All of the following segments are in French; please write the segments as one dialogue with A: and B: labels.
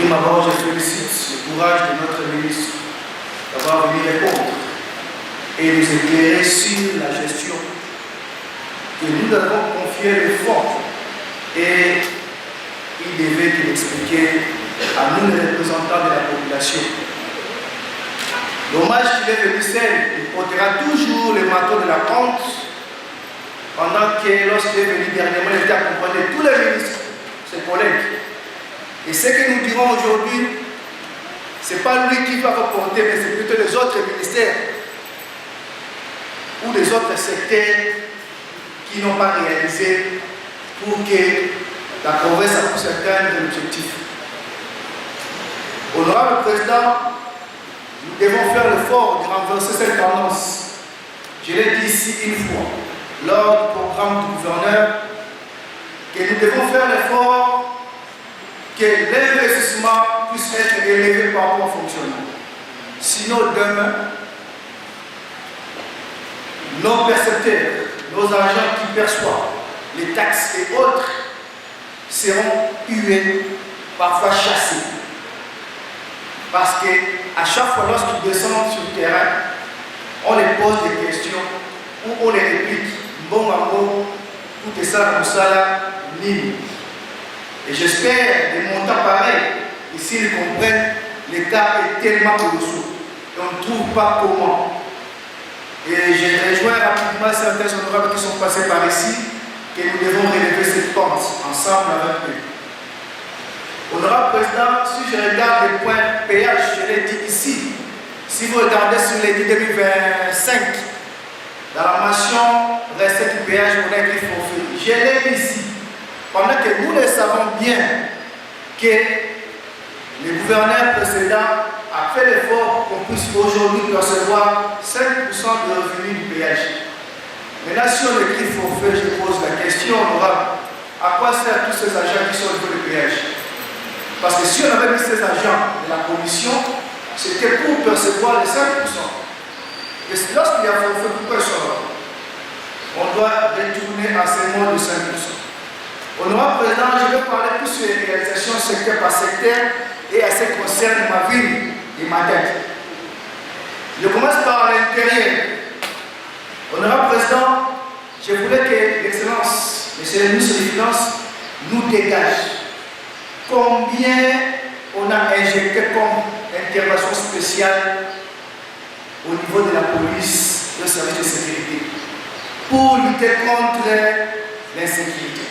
A: prime abord, je félicite le courage de notre ministre d'avoir venu répondre et nous éclairer sur la gestion que nous avons confié le fonds. Et il devait l'expliquer à nous, les représentants de la population. Dommage qu'il est venu seul, il portera toujours le manteau de la honte, pendant que lorsqu'il est venu dernièrement, il était accompagné de tous les ministres, ses collègues. Et ce que nous dirons aujourd'hui, ce n'est pas lui qui va reporter, mais c'est plutôt les autres ministères ou les autres secteurs qui n'ont pas réalisé pour que la province puisse atteindre l'objectif. Honorable Président, nous devons faire l'effort de renverser cette tendance. Je l'ai dit ici une fois, lors du programme du gouverneur, que nous devons faire l'effort que l'investissement puisse être élevé par rapport au fonctionnement. Sinon, demain, nos percepteurs, nos agents qui perçoivent les taxes et autres seront hués, parfois chassés. Parce qu'à chaque fois, lorsqu'ils descendent sur le terrain, on les pose des questions ou on les réplique. Bon, tout ça, nous ça, ni. Et j'espère des montants pareils, et s'ils comprennent, l'État est tellement au-dessous. Et on ne trouve pas comment. Et je rejoins rapidement certains honorables qui sont passés par ici, que nous devons relever cette pente ensemble avec eux. Honorable Président, si je regarde les points péage, je l'ai dit ici, si vous regardez sur l'édit 2025, dans la mention recette du péage, on a écrit forfait. Je l'ai dit ici, pendant que nous le savons bien que le gouverneur précédent a fait l'effort qu'on puisse aujourd'hui percevoir 5% de revenus du péage. Maintenant, si on écrit forfait, je pose la question, honorable, à quoi servent tous ces agents qui sont au niveau du péage? Parce que si on avait mis ces agents de la commission, c'était pour percevoir les 5%. Et lorsqu'il y a forfait, pourquoi ils sont là? On doit retourner à ces mots de 5%. Honorable Président, je vais parler plus sur les réalisations secteur par secteur et à ce qui concerne ma ville et ma tête. Je commence par l'intérieur. Honorable Président, je voulais que l'Excellence, Monsieur le ministre des Finances, nous dégage combien on a injecté comme intervention spéciale au niveau de la police et au service de sécurité pour lutter contre l'insécurité.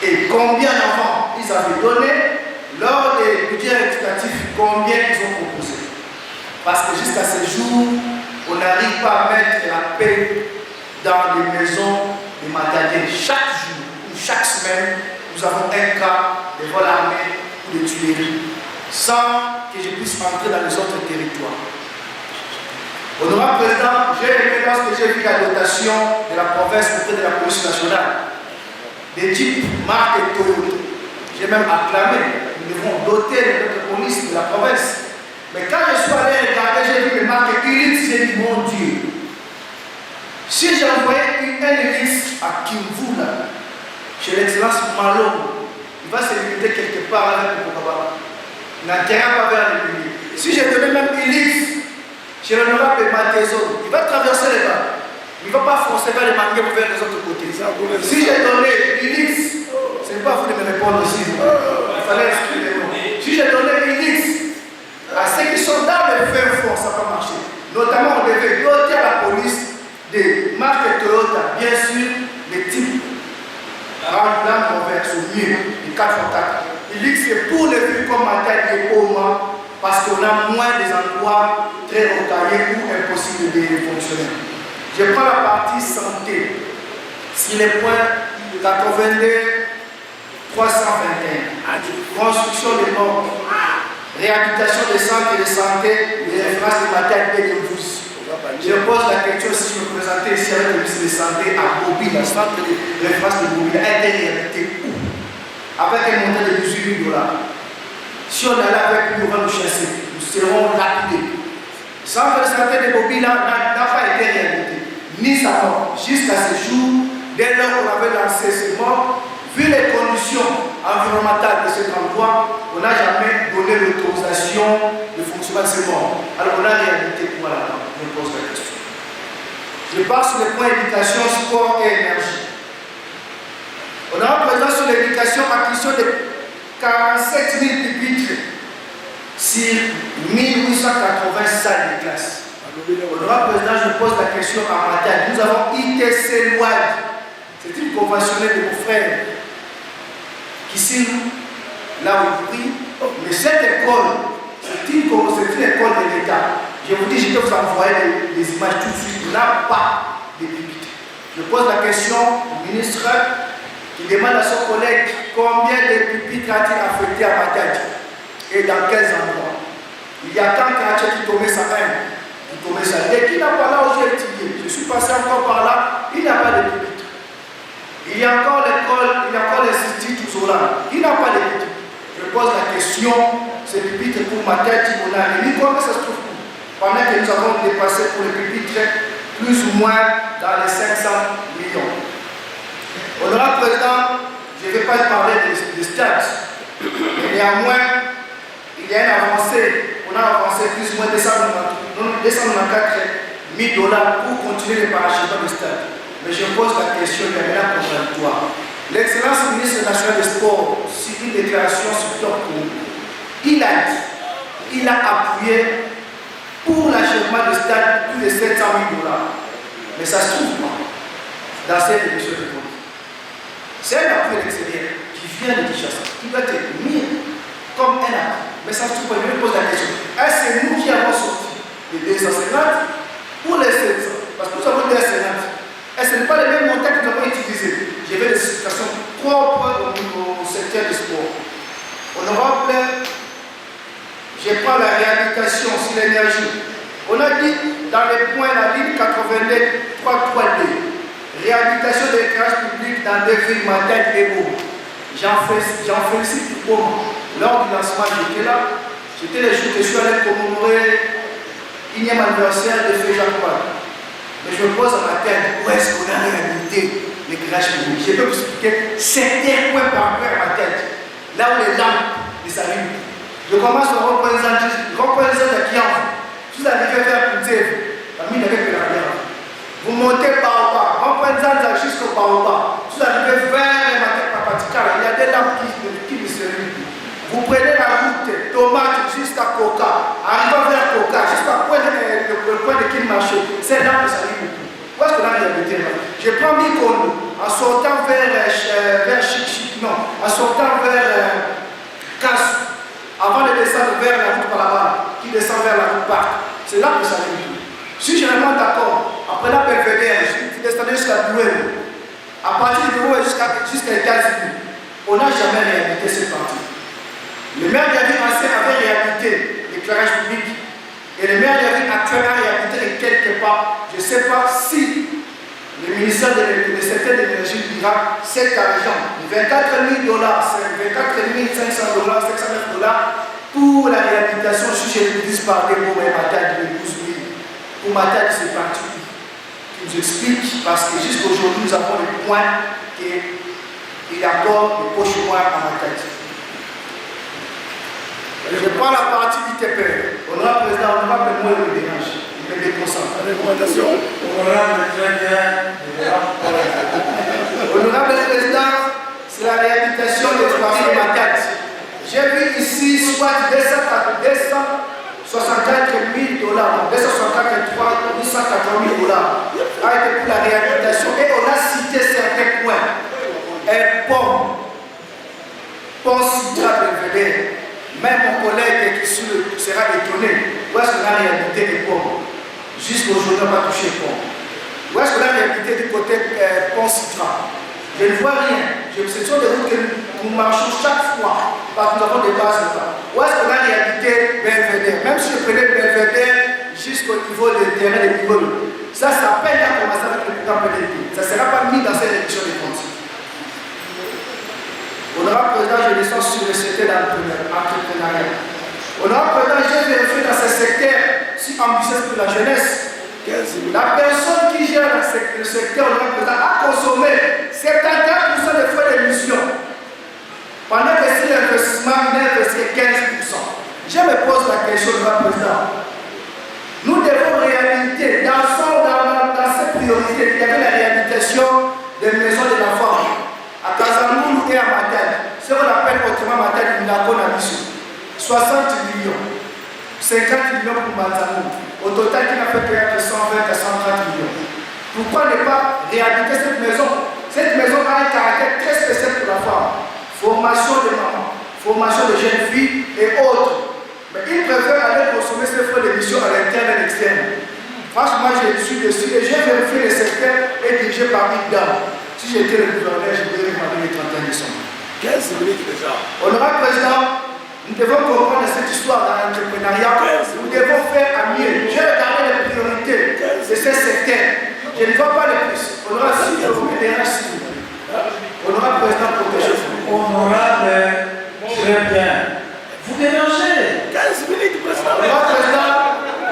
A: Et combien d'enfants ils avaient donné lors des budgets rectificatifs, combien ils ont proposé. Parce que jusqu'à ce jour, on n'arrive pas à mettre la paix dans les maisons de maternité. Chaque jour ou chaque semaine, nous avons un cas de vol armé ou de tuerie, sans que je puisse entrer dans les autres territoires. Honorable Président, j'ai aimé lorsque j'ai vu la dotation de la province auprès de la police nationale, des types marque Toyota. J'ai même acclamé, nous devons doter notre police de la province. Mais quand je suis allé regarder, j'ai vu les marques Ulysse, j'ai dit, mon Dieu, si j'envoyais une Ulysse à Kimvu, chez l'excellence Malo, il va se limiter quelque part avec le Kokaba. Il n'intéresse pas vers le public. Si j'ai donné même Ulysse, chez l'honorable Matézo, il va traverser les bas. Il ne va pas foncer vers les mangues vers les autres côtés. Si j'ai donné Ulysse, ce n'est pas à vous de me répondre aussi. Il fallait expliquer les mots. Si j'ai donné Ulysse à ceux qui sont dans le fin fond, ça va marcher. Notamment, on devait doter à la police des marques Toyota, bien sûr, les types Ramblan converse au mieux, les 4x4. Il dit que c'est pour les villes comme Matane et Oma, parce qu'on a moins des endroits très rocaillés ou impossibles de fonctionner. Je prends la partie santé. Si les points 82, 321, construction des normes, réhabilitation des centres de santé, les références de maternité et de vous. Je pose la question si je me présentais ici avec le ministre de la Santé à Bobby, le centre de référence de Bobby a été réhabilité où? Avec un montant de 18 000 $. Si on allait avec lui, on va nous chasser. Nous serons lapidés. Le centre de santé de Bobby n'a pas été réhabilité, ni sa mort. Jusqu'à ce jour, dès lors qu'on avait lancé ce mort, vu les conditions environnementales de cet endroit, on n'a jamais donné l'autorisation de fonctionnement de ces bornes. Alors on a réalité pour là, je pose la question. Je passe sur les points éducation, sport et énergie. On aura présent sur l'éducation acquisition de 47 000 pupitres sur 1880 salles de classe. Honorable Président, je pose la question à Mathieu. Nous avons ITC Load. C'est une conventionnelle de mon frère qui signe là où il prie. Mais cette école, c'est une école de l'État. Je vous dis, je peux vous envoyer les images tout de suite. Il n'a pas de pupitres. Je pose la question au ministre qui demande à son collègue combien de pupitres a-t-il affecté à Mathieu et dans quels endroits. Il y a tant qu'à qui tombait sa haine. Dès qu'il n'a pas là où j'ai étudié, je suis passé encore par là, il n'y a pas de pupitre. Il y a encore l'école, il y a encore l'institut toujours là, il n'a pas de pupitre. Je pose la question, ces pupitres pour ma tête, on a mis comment ça se trouve pendant que nous avons dépassé pour les pupitres plus ou moins dans les 500 millions. Honorable Président, je ne vais pas parler des stats, mais néanmoins, il y a une avancée. On a avancé plus ou moins 294 000 $ pour continuer le parachèvement du stade. Mais je pose la question, il y a maintenant contradictoire. L'excellence ministre national des Sports, sur une déclaration sur Top Congo, il a dit, il a appuyé pour l'achèvement du stade plus de 700 000 $. Mais ça se trouve pas dans cette émission de compte. C'est un appui extérieur qui vient de Kinshasa, qui doit être mis comme un appui. Mais ça se trouve pas, je me pose la question. Est-ce que c'est nous qui avons sorti les 250 ou les 700? Parce que nous avons des enseignantes. Est-ce que ce n'est pas les mêmes montants que nous avons utilisés? J'ai des situations propres au secteur du sport. Honorable, je prends la réhabilitation sur l'énergie. On a dit dans les points la ligne 82 3.3D, réhabilitation de l'éclairage public dans des villes Matadi et Beau. J'en félicite pour lors du lancement, j'étais là. C'était les jours que je suis allé commémorer l'énième anniversaire de Feu Jacques Mal. Mais je me pose à ma tête, où est-ce qu'on a réhabilité l'éclairage public? Je peux vous expliquer certains points par point à ma tête. Là où les lampes ne s'allument. Je commence à représenter la Kianf. Vous arrivez vers Poutev, la mine avec la mer. Vous montez par au bas, représentant jusqu'au bas au bas. Vous arrivez vers la Papatikara, il y a des lampes qui ne s'allument. Vous prenez la route Tomate jusqu'à Coca, arrivant vers Coca, jusqu'à le point de Kinmaché, c'est là que ça arrive beaucoup. Où est-ce qu'on a réhabilité là? Je prends Mikono en sortant vers Chic, non, en sortant vers Kassou, avant de descendre vers la route Palabala, qui descend vers la route Parc. C'est là que ça arrive. Si je remonte d'accord, après la Belvedere, je descendais jusqu'à Doué, à partir de Doué jusqu'à États-Unis, on n'a jamais réhabilité cette partie. Le maire de la ville ancienne avait réhabilité l'éclairage public et le maire de la ville actuelle a réhabilité quelque part. Je ne sais pas si le ministère de secteur de l'énergie dira cet argent, 24 000 $, c'est 24 500 $, 609 $ pour la réhabilitation, si je le dis par des mots, mais Matadi de 12 000. Pour Matadi, c'est parti. Qui nous explique, parce que jusqu'aujourd'hui, nous avons le point qu'il y a encore des poches noirs à Matadi. Je prends la partie ITP. Honorable Président, honorable, moi, il me dérange. Il me déconcentre. Recommandation. Honorable Président, c'est la réhabilitation de l'expansion de Matadi. J'ai vu ici soit 264 000 $, 264 880 000 $, a été pour la réhabilitation. Et on a cité certains points. Un pont Citra Belvedere. Même mon collègue qui sera étonné. Où est-ce qu'on a réhabilité les ponts? Jusqu'aujourd'hui, on n'a pas touché le pont. Où est-ce qu'on a réhabilité du côté pont Citra? Je ne vois rien. Ce sont des routes que nous marchons chaque fois parce que nous avons des bases là-bas. Où est-ce qu'on a réhabilité Belvedere? Même si je prenais Belvedere jusqu'au niveau des terrains de niveau, ça à peine à commencer avec le programme PDP. Ça ne sera pas mis dans cette réduction des comptes. Honorable Président, je descends sur le secteur d'entrepreneuriat. Honorable Président, j'ai vérifié dans ce secteur si ambitieux pour la jeunesse. La personne qui gère le secteur a consommé 71% des frais d'émission. Pendant que si l'investissement, il a investi question de la présidente. Nous devons réhabiliter, dans cette priorité, il y avait la réhabilitation des maisons de la femme. À Casamou et à Matane. Ce qu'on appelle autrement Matane, une lacune à Bissou. 60 millions. 50 millions pour Matane. Au total, il a fait payer 120 à 130 millions. Pourquoi ne pas réhabiliter cette maison? Cette maison a un caractère très spécial pour la femme. Formation de mamans, formation de jeunes filles et autres. Mais ils préfèrent aller consommer ces frais d'émission à l'interne et à l'externe. Franchement, je suis dessus et j'ai vérifié le secteur est dirigé par une dame. Si j'étais le gouverneur, je pourrais regarder le 31 décembre.
B: 15 minutes déjà.
A: Honorable Président, nous devons comprendre cette histoire dans l'entrepreneuriat. Nous devons faire à mieux. J'ai regardé les priorités de ces secteurs. Je ne vois pas les plus. Honorable, si je vous dérange, s'il vous plaît. Honorable Président, protégez-vous.
C: Honorable, très bien. Vous dérangez.
B: 15 minutes, Président.
A: Honorable Président,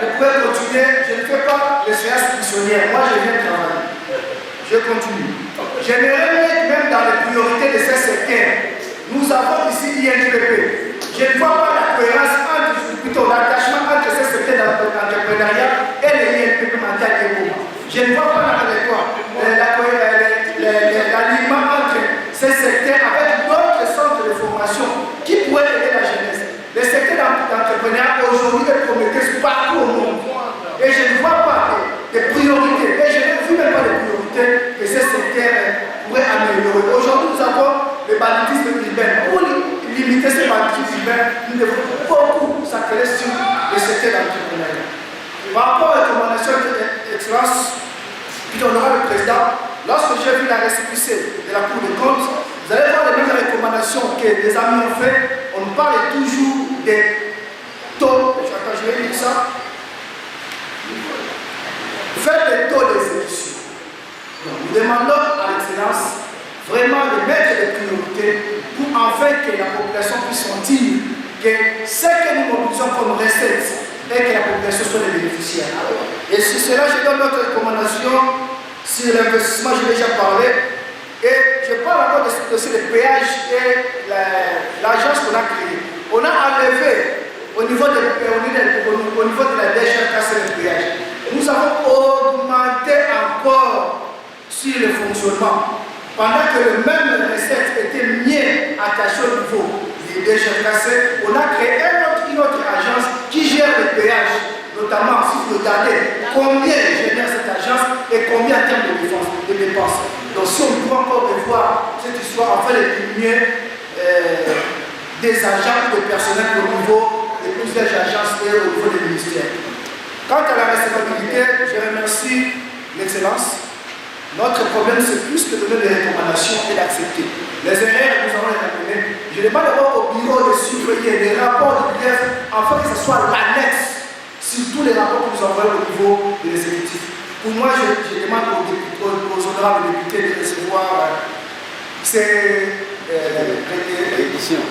A: je pourrais continuer. Je ne fais pas les séances missionnaires. Moi, je viens travailler. Je continue. J'aimerais mettre même dans les priorités de ces secteurs. Nous avons ici INPP. Je ne vois pas la cohérence plutôt l'attachement entre ces secteurs d'entrepreneuriat et les INPP mental et Goma. Je ne vois pas l'alignement entre ces secteurs avec d'autres centres de formation qui pourraient aider la jeunesse. Les secteurs d'entrepreneuriat aujourd'hui est prometteur partout au monde. Et je ne vois pas des priorités. Et je ne vois même pas les priorités que ces secteurs pourraient améliorer. Aujourd'hui, nous avons le banditisme urbain. Pour limiter ce banditisme urbain, nous devons beaucoup s'atteler sur les secteurs d'entrepreneuriat. Par rapport aux recommandations d'excellence, honorable président, lorsque j'ai vu la récépissé de la Cour des comptes, vous allez voir les mêmes recommandations que les amis ont fait. On parle toujours des taux. Je vais lire ça. Faites les taux d'exécution. Nous demandons à l'excellence vraiment de mettre des priorités pour enfin que la population puisse sentir que ce que nous mobilisons comme recettes et que la population soit les bénéficiaires. Et sur cela, je donne notre recommandation sur l'investissement, je l'ai déjà parlé. Et je parle encore de ce dossier de péage et l'agence qu'on a créée. On a enlevé au niveau de la DGRKC le péage. Nous avons augmenté encore sur le fonctionnement. Pendant que les mêmes recettes étaient mieux attachées au niveau du DGRKC, on a créé une autre agence qui gère le péage. Notamment, si vous regardez combien génère cette agence et combien en termes de dépenses. Donc, si on doit encore revoir cette histoire, afin de diminuer des agents ou des personnels au niveau de plusieurs agences et au niveau des ministères. Quant à la recevabilité, je remercie l'excellence. Notre problème, c'est plus que de donner des recommandations et d'accepter. Les erreurs, nous allons les rappeler. Je demande d'abord au bureau de surveiller les rapports de grève afin que ce soit l'annexe sur tous les rapports que nous envoyons au niveau de l'exécutif. Pour moi, je demande aux honorables députés de recevoir ces éditions.